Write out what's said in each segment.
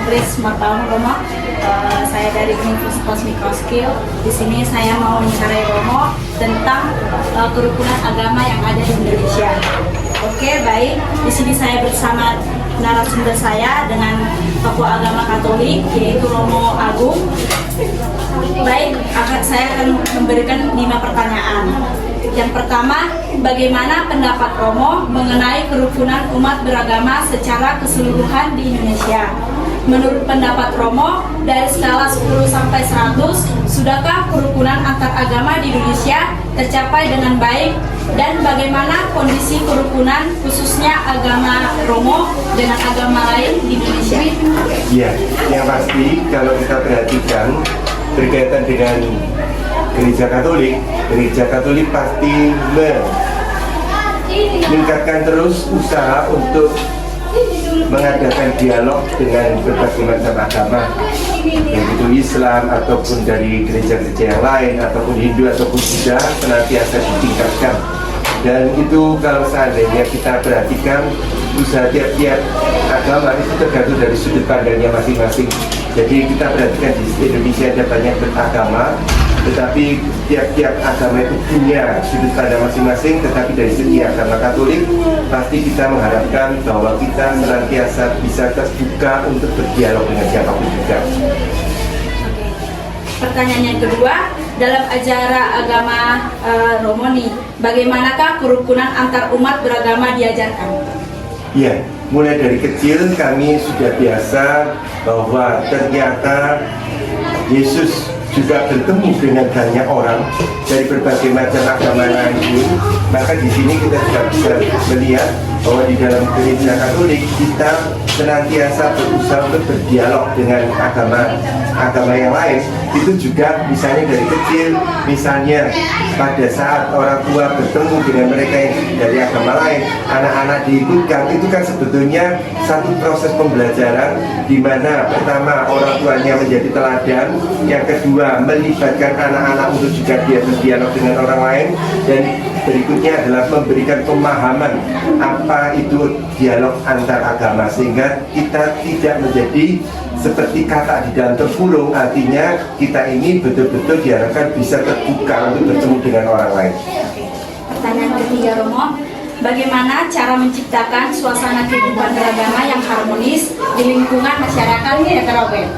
Grace Martawan Romo. Saya dari Universitas Mikroskill. Di sini saya mau mencari Romo tentang kerukunan agama yang ada di Indonesia. Oke, baik. Di sini saya bersama narasumber saya dengan tokoh agama Katolik, yaitu Romo Agung. Baik, saya akan memberikan 5 pertanyaan. Yang pertama, bagaimana pendapat Romo mengenai kerukunan umat beragama secara keseluruhan di Indonesia? Menurut pendapat Romo, dari skala 10 sampai 100, sudahkah kerukunan antar agama di Indonesia tercapai dengan baik? Dan bagaimana kondisi kerukunan khususnya agama Romo dengan agama lain di Indonesia? Ya, yang pasti kalau kita perhatikan berkaitan dengan Gereja Katolik pasti meningkatkan terus usaha untuk mengadakan dialog dengan berbagai macam agama, yaitu Islam ataupun dari gereja-gereja yang lain, ataupun Hindu ataupun Buddha, senantiasa ditingkatkan. Dan itu kalau seandainya kita perhatikan usaha tiap-tiap agama itu tergantung dari sudut pandangnya masing-masing. Jadi kita perhatikan di Indonesia ada banyak beragama, tetapi tiap-tiap agama itu punya sudut pandang masing-masing. Tetapi dari segi agama Katolik pasti kita mengharapkan bahwa kita senantiasa bisa terbuka untuk berdialog dengan siapapun juga. Pertanyaan yang kedua, dalam ajaran agama Romo nih, bagaimanakah kerukunan antar umat beragama diajarkan? Ya, mulai dari kecil kami sudah biasa bahwa ternyata Yesus juga bertemu dengan banyak orang dari berbagai macam agama lain. Maka di sini kita juga bisa melihat bahwa di dalam gereja Katolik kita senantiasa berusaha untuk berdialog dengan agama yang lain. Itu juga misalnya dari kecil, misalnya pada saat orang tua bertemu dengan mereka yang dari agama lain, anak-anak diikutkan, itu kan sebetulnya satu proses pembelajaran di mana pertama orang tuanya menjadi teladan, yang kedua melibatkan anak-anak untuk juga dia berdialog dengan orang lain, dan berikutnya adalah memberikan pemahaman apa itu dialog antar agama, sehingga kita tidak menjadi seperti kata di dalam terkurung. Artinya kita ini betul-betul diharapkan bisa terbuka untuk bertemu dengan orang lain. Pertanyaan ketiga, Romo, bagaimana cara menciptakan suasana kehidupan beragama yang harmonis di lingkungan masyarakat ya Karawen?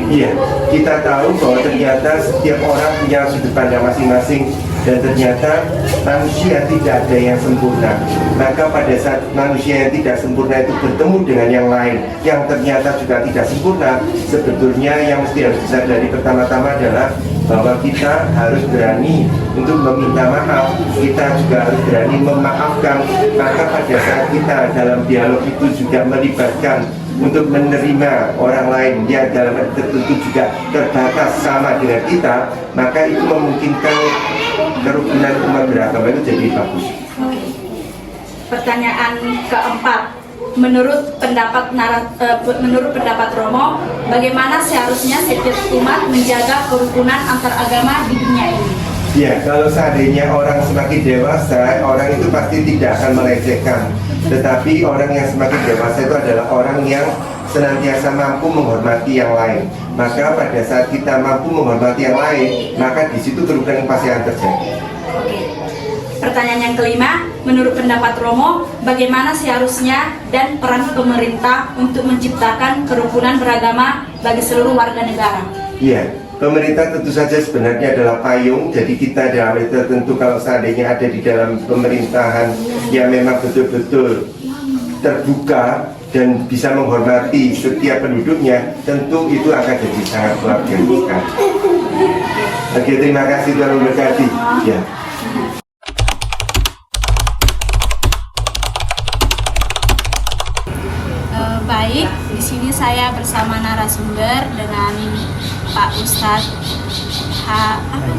Iya, kita tahu bahwa ternyata setiap orang punya sudut pandang masing-masing, dan ternyata manusia tidak ada yang sempurna. Maka pada saat manusia yang tidak sempurna itu bertemu dengan yang lain yang ternyata juga tidak sempurna, sebetulnya yang mesti harus disadari pertama-tama adalah bahwa kita harus berani untuk meminta maaf, kita juga harus berani memaafkan. Maka pada saat kita dalam dialog itu juga melibatkan untuk menerima orang lain yang dalam tertentu juga terbatas sama dengan kita, maka itu memungkinkan kerukunan umat beragama itu jadi bagus. Pertanyaan keempat, menurut pendapat Romo, bagaimana seharusnya setiap umat menjaga kerukunan antar agama di dunia ini? Ya, kalau seandainya orang semakin dewasa, orang itu pasti tidak akan melecehkan. Tetapi orang yang semakin dewasa itu adalah orang yang senantiasa mampu menghormati yang lain. Maka pada saat kita mampu menghormati yang lain, maka di situ kerukunan pasti akan terjadi. Oke. Pertanyaan yang kelima, menurut pendapat Romo, bagaimana seharusnya dan peran pemerintah untuk menciptakan kerukunan beragama bagi seluruh warga negara? Iya, pemerintah tentu saja sebenarnya adalah payung. Jadi kita dalam itu tentu kalau seandainya ada di dalam pemerintahan yang memang betul-betul terbuka dan bisa menghormati setiap penduduknya, tentu itu akan jadi sangat luar biasa. Oke, terima kasih, Tuhan memberkati. Ya. Baik, di sini saya bersama narasumber dengan Pak Ustadz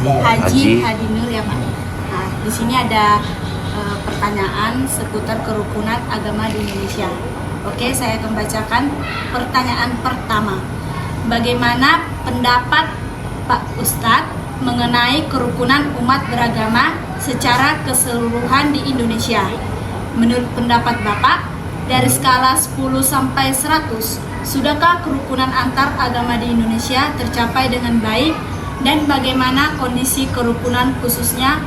Haji Hadinur ya Pak. Nah, di sini ada pertanyaan seputar kerukunan agama di Indonesia. Oke, saya akan bacakan pertanyaan pertama. Bagaimana pendapat Pak Ustadz mengenai kerukunan umat beragama secara keseluruhan di Indonesia? Menurut pendapat Bapak, dari skala 10 sampai 100, Sudahkah kerukunan antar agama di Indonesia tercapai dengan baik dan bagaimana kondisi kerukunan khususnya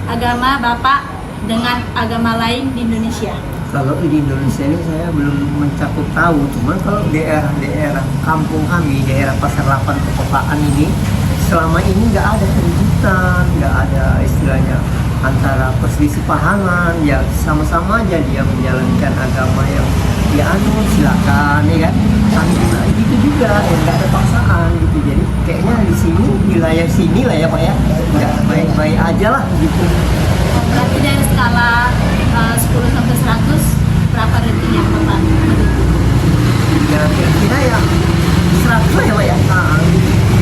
agama Bapak dengan agama lain di Indonesia? Kalau di Indonesia ini saya belum mencakup tahu, cuman kalau daerah-daerah kampung kami, daerah Pasar 8 perkotaan ini, selama ini nggak ada keributan, nggak ada istilahnya antara perselisih pahaman, ya sama-sama aja dia menjalankan agama yang ya silakan ya kan, kami juga gitu juga, ya nggak ada paksaan gitu. Jadi kayaknya di sini, wilayah sini lah ya Pak ya, nggak baik-baik aja lah gitu. Berarti dari skala 10 sampai 100 berapa ratingnya Bapak? Ya kira-kira ya 100 lah ya Pak ya. Nah,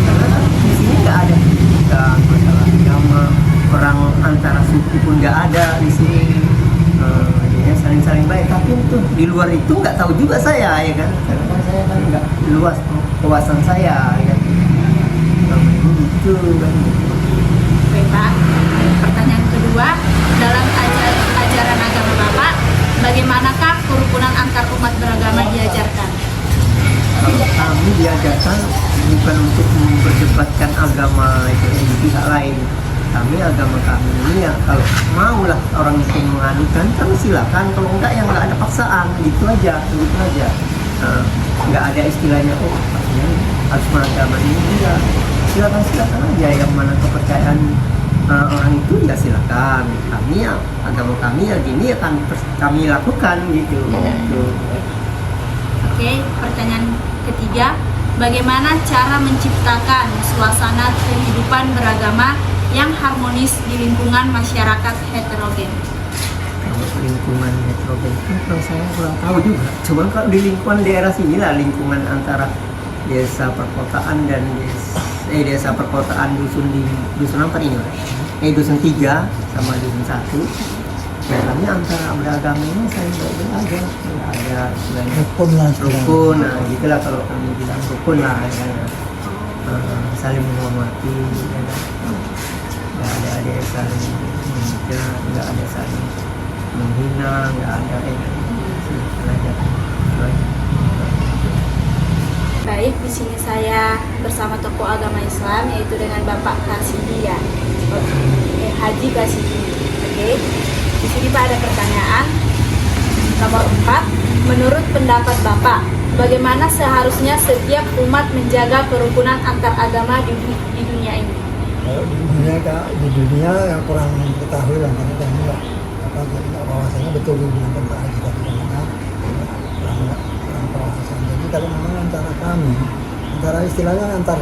karena di sini nggak ada masalah agama, orang antara suku pun nggak ada di sini. Ya saling-saling baik, tapi untuk di luar itu nggak tahu juga saya ya kan, karena saya kan nggak luas wawasan saya ya kan. Itu kan. Baik Pak, pertanyaan kedua, dalam ajaran agama Bapak, bagaimanakah kerukunan antar umat beragama diajarkan? Kalau kami diajarkan bukan untuk memperdebatkan agama itu di pihak lain. Agama kami ini ya kalau maulah orang itu mengadukan kami silakan, kalau enggak ya nggak ada paksaan, gitu aja. Nggak ada istilahnya harus beragama ini, enggak, silakan aja, yang mana kepercayaan orang itu ya silakan. Kami ya agama kami ya gini ya kami lakukan gitu. Oke, pertanyaan ketiga, bagaimana cara menciptakan suasana kehidupan beragama yang harmonis di lingkungan masyarakat heterogen? Kalau lingkungan heterogen itu kalau saya kurang tahu juga. Cuma kalau di lingkungan daerah sini lah, lingkungan antara desa perkotaan dan desa perkotaan dusun apa ini? Dusun 3 sama dusun 1. Ya kami antara beragama ini saling baik-baik aja. Nggak ada rukun, nah gitulah kalau kami bilang rukun lah ya. Saling menghormati ya. Nggak ada saling menghina, nggak ada saling menghina, nggak ada Baik, di sini saya bersama tokoh agama Islam yaitu dengan Bapak Kasidi ya, Haji Kasidi. Oke, di sini Pak ada pertanyaan nomor 4. Menurut pendapat Bapak, bagaimana seharusnya setiap umat menjaga kerukunan antar agama di dunia ini? Kalau di dunia yang kurang ketahui lah, karena kami nggak bahwasanya betul dibilangkan Pak Haji tadi, karena kurang pengawasan. Jadi kalau memang antara istilahnya antar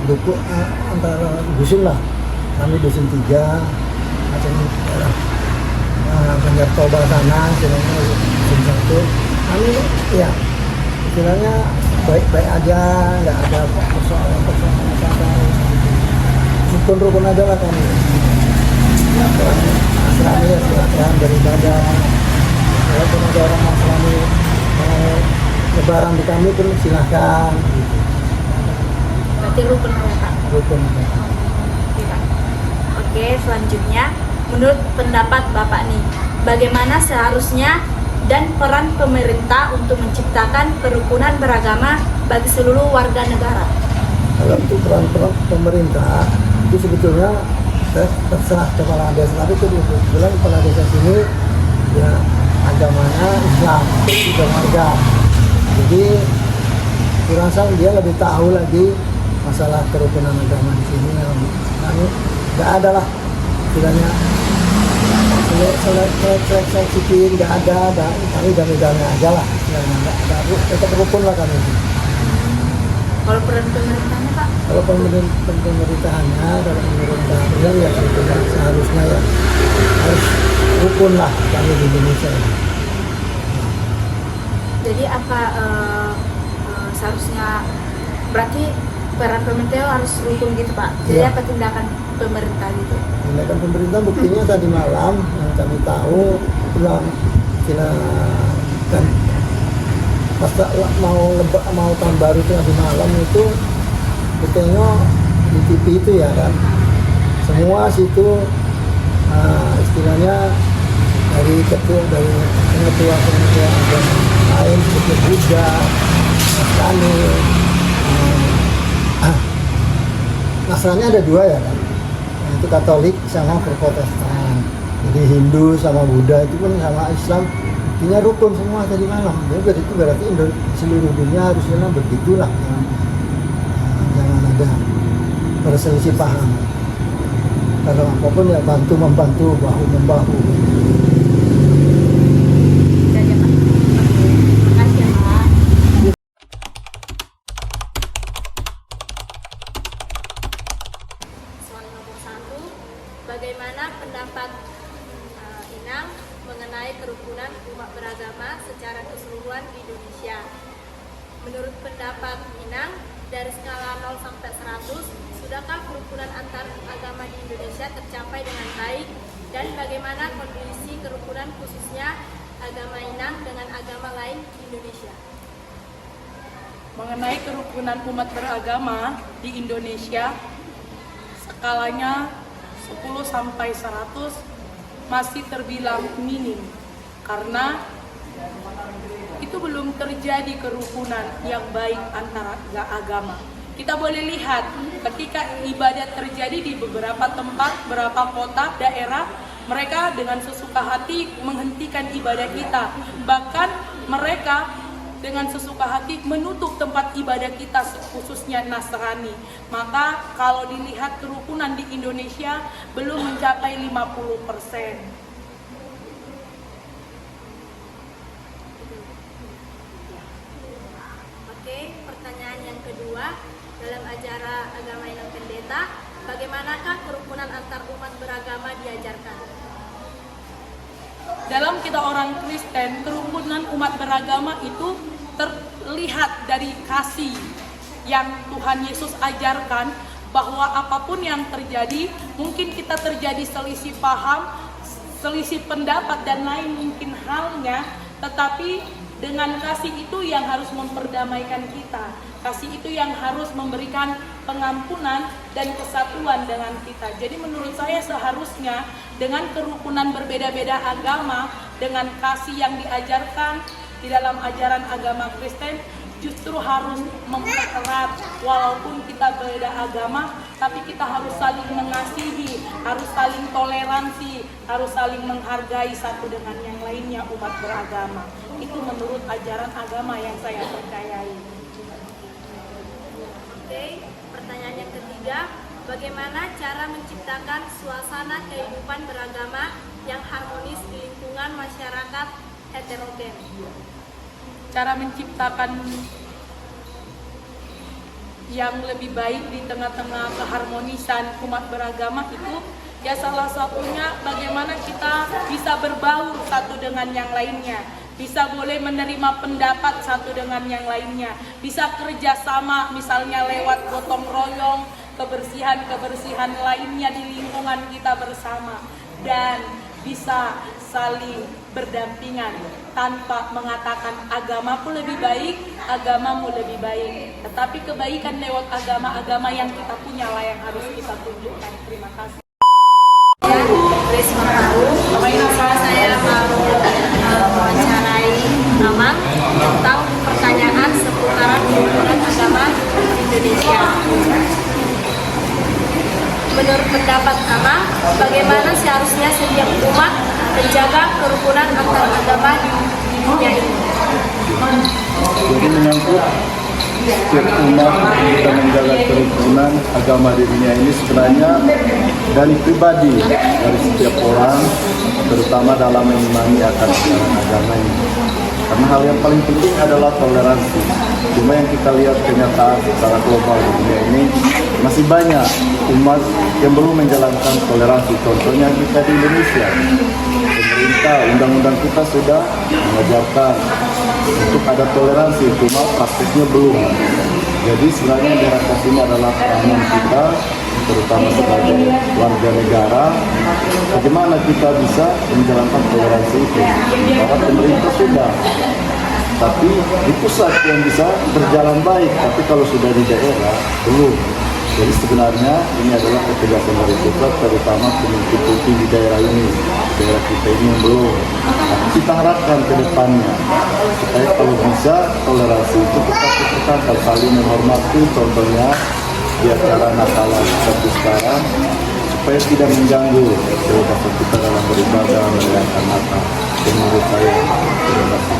dusun lah, kami dusun 3 macam Banjar Toba sana, istilahnya dusun 1, kami ya istilahnya baik-baik aja, nggak ada persoalan apa-apa. Rukun aja lah kami. Orang Nasrani ya silakan beribadah. Walaupun ada orang Nasrani mau lebaran di kami pun silakan. Berarti rukun ya Pak? Rukun. Oke, selanjutnya menurut pendapat Bapak nih, bagaimana seharusnya dan peran pemerintah untuk menciptakan kerukunan beragama bagi seluruh warga negara? Kalau untuk peran pemerintah itu sebetulnya terserah kepala desa, tapi itu kebetulan kepala desa sini ya agamanya Islam, itu warga. Jadi kurasa dia lebih tahu lagi masalah kerukunan agama di sini. Nggak ada lah istilahnya selek-selek nggak ada, kami damai-damai aja lah, nggak ada, tetap rukun lah kami. Kalau peran pemerintahnya Pak? Kalau pemerintahannya, kalau pemerintahnya ya seharusnya ya harus rukun lah kami di Indonesia. Jadi apa seharusnya berarti peran pemerintah harus rukun gitu Pak? Jadi Ya. apa tindakan pemerintah gitu? Tindakan pemerintah buktinya tadi malam yang kami tahu kan pas mau tahun baru itu di malam itu kita di TV itu ya kan, semua situ istilahnya dari ketua agama lain seperti juga Nasrani. Nasrani ada dua ya kan, itu Katolik sama Protestan. Jadi Hindu sama Buddha itu pun sama Islam, intinya rukun semua tadi malam. Jadi berarti seluruh dunia harusnya begitulah. Jangan ada perselisih paham. Kalau apapun ya bantu membantu, bahu membahu. Bagaimana pendapat Inang mengenai kerukunan umat beragama secara keseluruhan di Indonesia? Menurut pendapat Inang, dari skala 0 sampai 100, sudahkah kerukunan antar agama di Indonesia tercapai dengan baik? Dan bagaimana kondisi kerukunan khususnya agama Inang dengan agama lain di Indonesia? Mengenai kerukunan umat beragama di Indonesia, skalanya 10 sampai 100 masih terbilang minim karena itu belum terjadi kerukunan yang baik antara agama. Kita boleh lihat ketika ibadat terjadi di beberapa tempat, beberapa kota, daerah, mereka dengan sesuka hati menghentikan ibadah kita. Bahkan mereka dengan sesuka hati menutup tempat ibadah kita, khususnya Nasrani. Maka kalau dilihat kerukunan di Indonesia belum mencapai 50%. Oke, pertanyaan yang kedua, dalam acara agama Inang Pendeta, bagaimanakah kerukunan antar umat beragama diajarkan? Dalam kita orang Kristen, kerukunan umat beragama itu terlihat dari kasih yang Tuhan Yesus ajarkan, bahwa apapun yang terjadi, mungkin kita terjadi selisih paham, selisih pendapat dan lain mungkin halnya, tetapi dengan kasih itu yang harus memperdamaikan kita. Kasih itu yang harus memberikan pengampunan dan kesatuan dengan kita. Jadi menurut saya seharusnya dengan kerukunan berbeda-beda agama, dengan kasih yang diajarkan di dalam ajaran agama Kristen, justru harus mempererat. Walaupun kita berbeda agama, tapi kita harus saling mengasihi, harus saling toleransi, harus saling menghargai satu dengan yang lainnya umat beragama. Itu menurut ajaran agama yang saya percayai. Oke, pertanyaan yang ketiga, bagaimana cara menciptakan suasana kehidupan beragama yang harmonis di lingkungan masyarakat heterogen? Cara menciptakan yang lebih baik di tengah-tengah keharmonisan umat beragama itu, ya salah satunya bagaimana kita bisa berbaur satu dengan yang lainnya, bisa boleh menerima pendapat satu dengan yang lainnya, bisa kerjasama misalnya lewat gotong royong, kebersihan-kebersihan lainnya di lingkungan kita bersama, dan bisa saling berdampingan tanpa mengatakan agamaku lebih baik, agamamu lebih baik, tetapi kebaikan lewat agama-agama yang kita punya lah yang harus kita tunjukkan. Terima kasih. Risma tahu, saya mau mewawancarai Amang tentang pertanyaan seputaran kerukunan agama di Indonesia. Menurut pendapat Amang, bagaimana seharusnya setiap umat menjaga kerukunan antar agama di dunia ini? Jadi menyangkut setiap umat kita menjaga kerukunan agama di dunia ini sebenarnya dari pribadi, dari setiap orang, terutama dalam mengimani akan ajaran agama ini. Karena hal yang paling penting adalah toleransi. Cuma yang kita lihat kenyataan secara global di dunia ini masih banyak umat yang belum menjalankan toleransi. Contohnya kita di Indonesia, pemerintah, undang-undang kita sudah mengajarkan untuk ada toleransi, cuma praktiknya belum. Jadi sebenarnya yang dirangkas ini adalah peranan kita, terutama sebagai warga negara, bagaimana kita bisa menjalankan toleransi itu. Bahwa pemerintah sudah, tapi di pusat yang bisa berjalan baik, tapi kalau sudah di daerah belum. Jadi sebenarnya ini adalah ketegasan dari pusat, terutama pemimpin di daerah ini, daerah kita ini yang belum. Kita harapkan ke depannya supaya kalau bisa toleransi itu kita saling menghormati, contohnya di acara Natal seperti sekarang, supaya tidak mengganggu kebebasan kita dalam beribadah merayakan Natal. Menurut saya, terima kasih.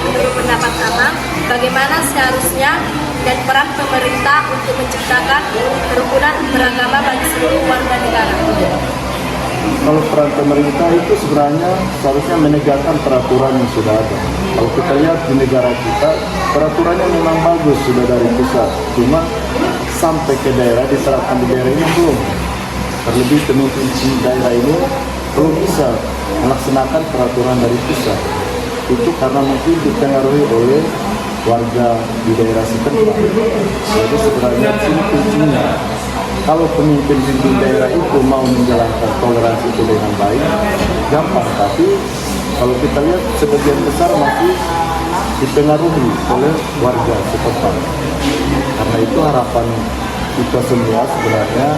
Menurut pendapat Abang, bagaimana seharusnya dan peran pemerintah untuk menciptakan kerukunan beragama bagi seluruh warga negara? Kalau peran pemerintah itu sebenarnya seharusnya menegakkan peraturan yang sudah ada. Kalau kita lihat di negara kita, peraturannya memang bagus sudah dari pusat. Cuma sampai ke daerah, diterapkan di daerah ini belum. Terlebih pemimpin daerah ini belum bisa melaksanakan peraturan dari pusat. Itu karena mungkin dipengaruhi oleh warga di daerah setempat. Jadi sebenarnya di sini kuncinya, kalau pemimpin daerah itu mau menjalankan toleransi itu dengan baik, gampang. Tapi kalau kita lihat sebagian besar masih dipengaruhi oleh warga setempat. Karena itu harapan kita semua sebenarnya,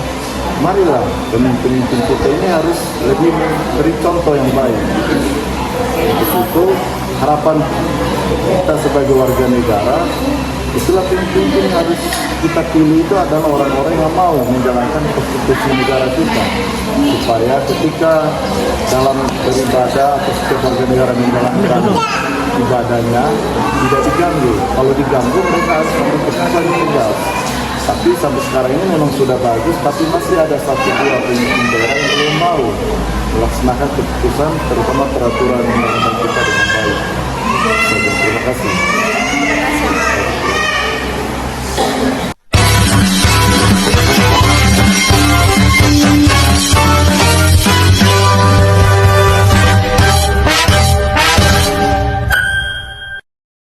marilah pemimpin kita ini harus lebih beri contoh yang baik. Untuk itu harapan kita sebagai warga negara, istilah pemimpin harus kita pilih itu adalah orang-orang yang mau menjalankan konstitusi negara kita, supaya ketika dalam beribadah atau setiap warga negara menjalankan ibadahnya tidak diganggu. Kalau diganggu mereka harus memperketat tegas. Tapi sampai sekarang ini memang sudah bagus, tapi masih ada 1-2 pemimpin daerah yang belum mau melaksanakan keputusan, terutama peraturan undang-undang kita dengan baik. Terima kasih.